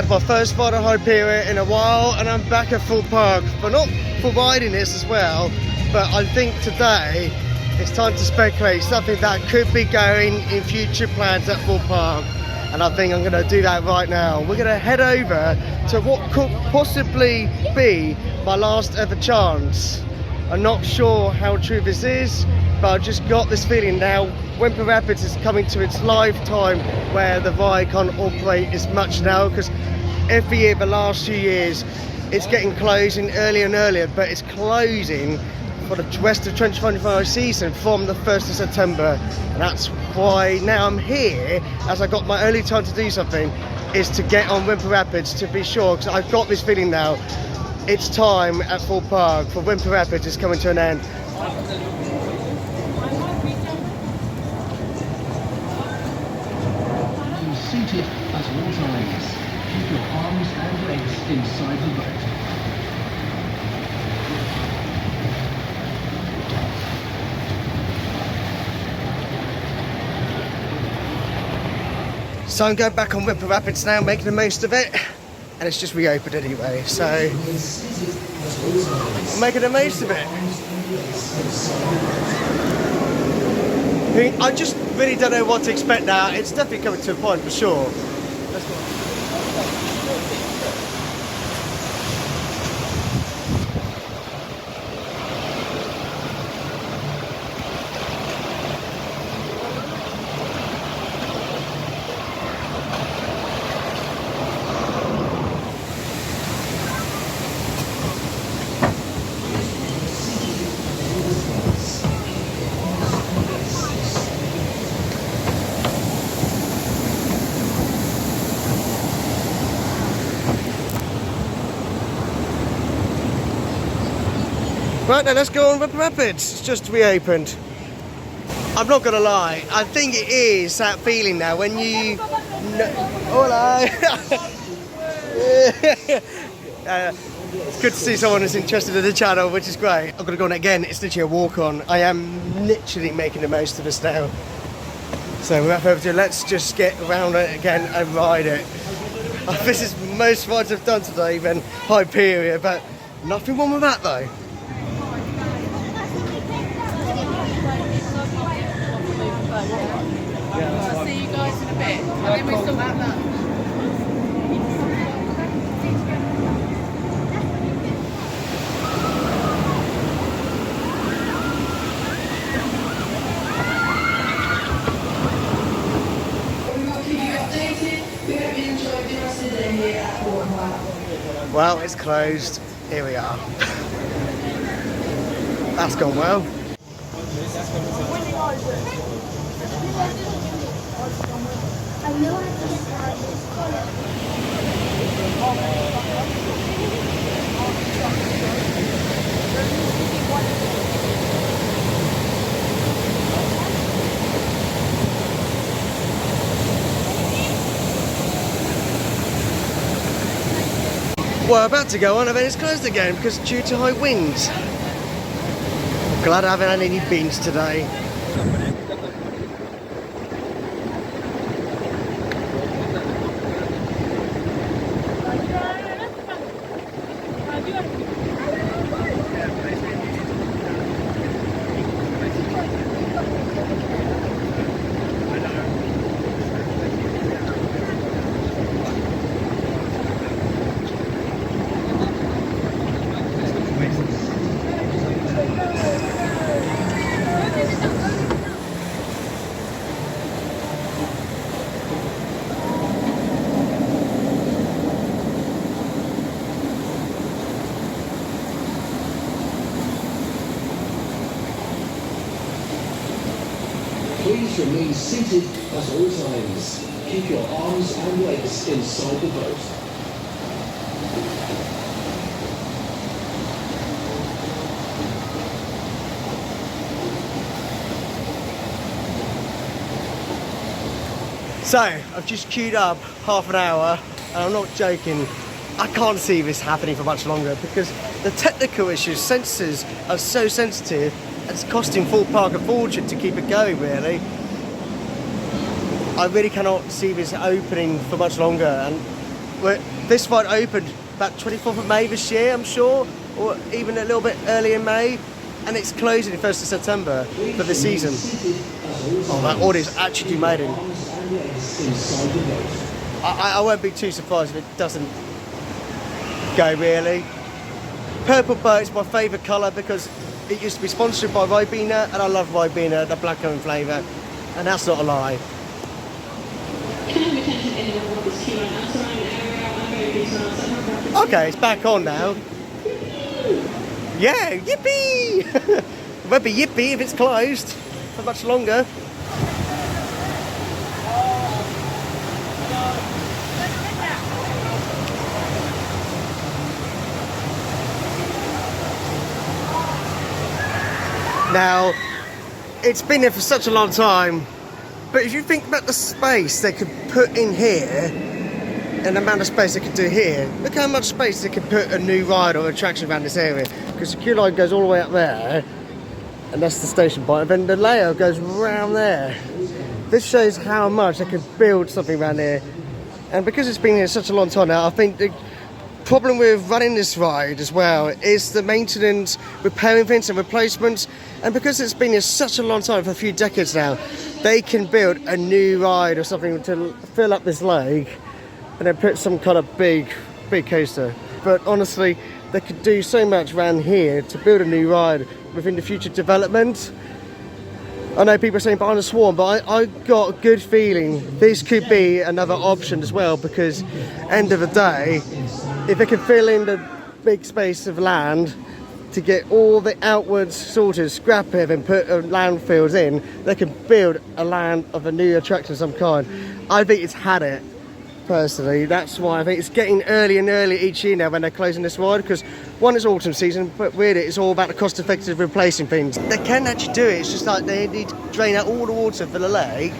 my first ride at Hyperion in a while, and I'm back at Thorpe Park, but not for riding this as well, but I think today it's time to speculate something that could be going in future plans at Thorpe Park, and I think I'm going to do that right now. We're going to head over to what could possibly be my last ever chance. I'm not sure how true this is, but I've just got this feeling now Rumba Rapids is coming to its lifetime where the ride can't operate as much now, because every year the last few years it's getting closing earlier and earlier, but it's closing for the rest of the 2025 season from the 1st of September, and that's why now I'm here, as I got my only time to do something is to get on Rumba Rapids to be sure, because I've got this feeling now it's time at Thorpe Park for Rumba Rapids is coming to an end. Seated at all times. Keep your arms and legs inside the boat. So I'm going back on Rumba Rapids now, making the most of it, and it's just reopened anyway, so I'm making the most of it. I just really don't know what to expect now. It's definitely coming to a point for sure. Let's go. Right then, let's go on Rumba Rapids. It's just reopened. I'm not gonna lie, I think it is that feeling now when you hello. It's good to see someone who's interested in the channel, which is great. I'm gonna go on again. It's literally a walk on. I am literally making the most of this now. So without further ado, let's just get around it again and ride it. This is most rides I've done today, even Hyperion, but nothing wrong with that though. I'll see you guys in a bit, and then we sort out that. Well, it's closed. Here we are. That's gone well. Well, about to go on, and then it's closed again because due to high winds. Glad I haven't had any beans today. Please remain seated at all times. Keep your arms and legs inside the boat. So, I've just queued up half an hour, and I'm not joking, I can't see this happening for much longer because the technical issues, sensors are so sensitive, and it's costing Thorpe Park a fortune to keep it going, really. I really cannot see this opening for much longer, and This ride opened about 24th of May this year, I'm sure, or even a little bit early in May, and it's closing the 1st of September for the season. Oh, that audience actually do maiden. I won't be too surprised if it doesn't go, really. Purple boat is my favourite colour because it used to be sponsored by Ribena, and I love Ribena, the blackcurrant flavour, and that's not a lie. Okay, it's back on now. Yeah, yippee! It won't be yippee if it's closed for much longer. Now, it's been there for such a long time, but if you think about the space they could put in here, and the amount of space they could do here, look how much space they could put a new ride or attraction around this area, because the queue line goes all the way up there, and that's the station point, and then the layout goes round there. This shows how much they could build something around here, and because it's been here such a long time now, I think the problem with running this ride as well is the maintenance, repairing things and replacements, and because it's been here such a long time, for a few decades now, they can build a new ride or something to fill up this lake and then put some kind of big coaster. But honestly, they could do so much around here to build a new ride within the future development. I know people are saying behind the swarm, but I got a good feeling this could be another option as well, because end of the day, if they can fill in the big space of land to get all the outwards sorted, scrap it and put landfills in, they can build a land of a new attraction of some kind. I think it's had it, personally. That's why I think it's getting earlier and earlier each year now when they're closing this ride, because one, it's autumn season, but really it's all about the cost effective replacing things. They can actually do it, it's just like they need to drain out all the water for the lake,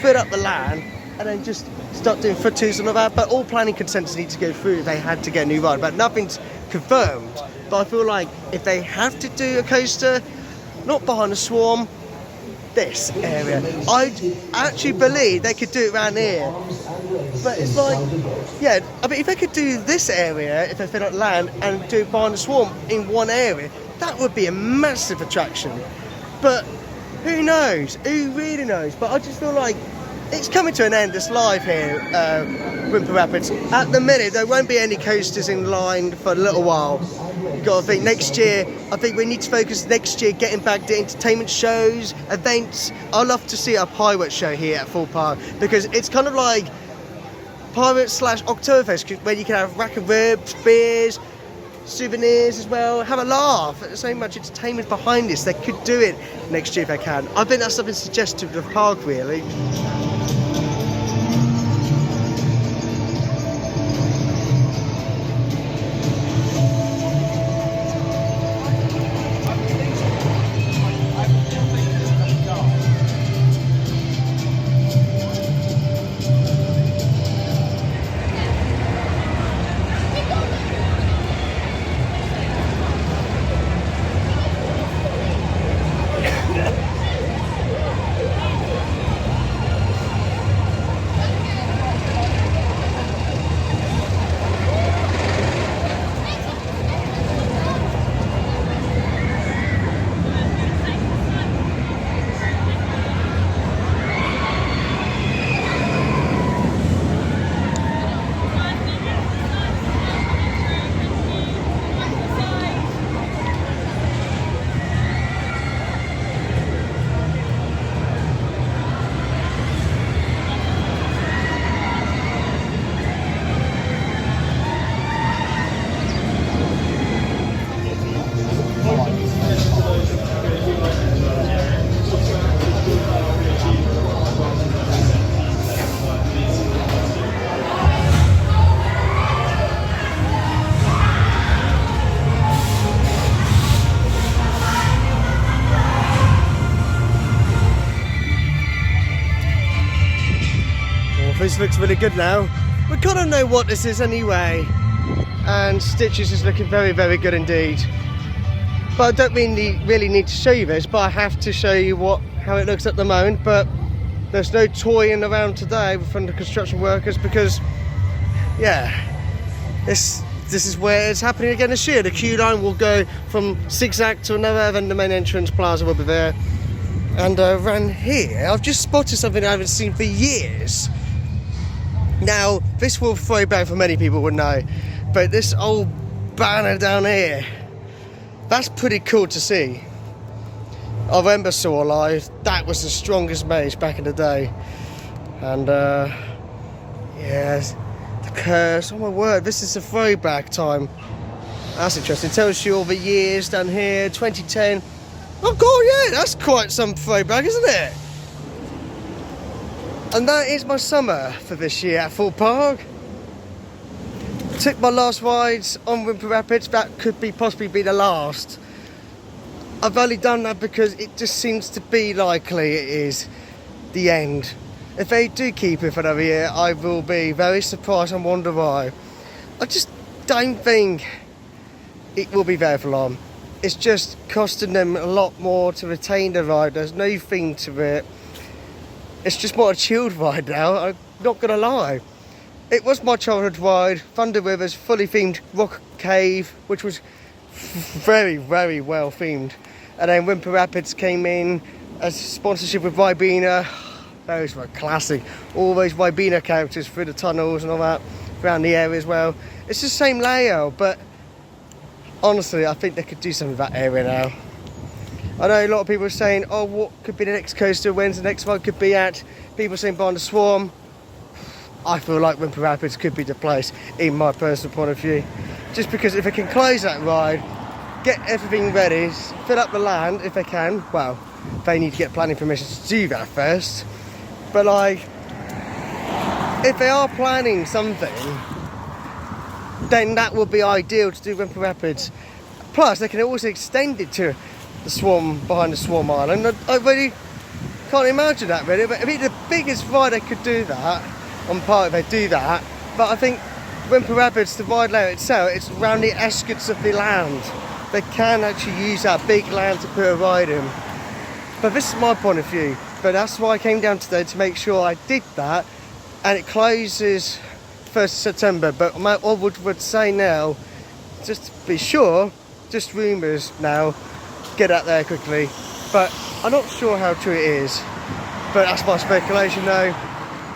fill up the land, and then just start doing foot twos and all that. But all planning consents need to go through if they had to get a new ride, but nothing's confirmed. But I feel like if they have to do a coaster, not behind the swarm, this area, I actually believe they could do it around here. But it's like, yeah, I mean, if they could do this area, if they fill up land, and do behind the swarm in one area, that would be a massive attraction. But who knows? Who really knows? But I just feel like it's coming to an end, this live here, Rumba Rapids. At the minute, there won't be any coasters in line for a little while. You've got to think next year, I think we need to focus next year getting back to entertainment shows, events. I'd love to see a pirate show here at Thorpe Park, because it's kind of like pirate / Oktoberfest, where you can have rack of ribs, beers, souvenirs as well, have a laugh. There's so much entertainment behind this. They could do it next year if they can. I think that's something suggestive of the park, really. This looks really good now. We kind of know what this is anyway, and Stitches is looking very, very good indeed. But I don't really need to show you this, but I have to show you how it looks at the moment. But there's no toying around today from the construction workers, because yeah, this is where it's happening again this year. The queue line will go from zigzag to another, then the main entrance plaza will be there. And around here, I've just spotted something I haven't seen for years. Now, this will throw back for many people would know, but this old banner down here, that's pretty cool to see. I remember saw live, that was the strongest maze back in the day. And yeah, the curse, oh my word, this is a throwback time. That's interesting, it tells you all the years down here, 2010. Oh god, yeah, that's quite some throwback, isn't it? And that is my summer for this year at Thorpe Park. Took my last rides on Rumba Rapids, that could possibly be the last. I've only done that because it just seems to be likely it is the end. If they do keep it for another year, I will be very surprised and wonder why. I just don't think it will be there for long. It's just costing them a lot more to retain the ride. There's no theme to it. It's just more a chilled ride now, I'm not gonna lie. It was my childhood ride, Thunder Rivers, fully themed rock cave, which was very, very well themed. And then Rumba Rapids came in as sponsorship with Ribena. Those were classic. All those Ribena characters through the tunnels and all that, around the area as well. It's the same layout, but honestly, I think they could do something with that area now. I know a lot of people are saying, oh, what could be the next coaster, when's the next one could be at? People saying behind the Swarm. I feel like Rumba Rapids could be the place, in my personal point of view. Just because if they can close that ride, get everything ready, fill up the land if they can. Well, they need to get planning permission to do that first. But like, if they are planning something, then that would be ideal to do Rumba Rapids. Plus, they can also extend it to the Swarm, behind the Swarm Island. I really can't imagine that really, but I mean the biggest ride they could do that on Park, they do that. But I think Rumba Rapids, the ride layout itself, it's around the outskirts of the land. They can actually use that big land to put a ride in. But this is my point of view. But that's why I came down today, to make sure I did that. And it closes 1st of September. But I would say now, just to be sure, just rumours now, get out there quickly. But I'm not sure how true it is. But that's my speculation though.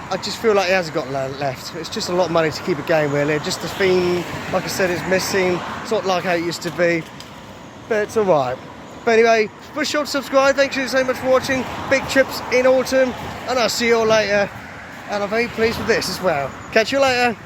I just feel like it hasn't got left. It's just a lot of money to keep it going really. Just the theme, like I said, is missing. It's not like how it used to be. But it's alright. But anyway, be sure to subscribe. Thank you so much for watching. Big trips in autumn. And I'll see you all later. And I'm very pleased with this as well. Catch you later.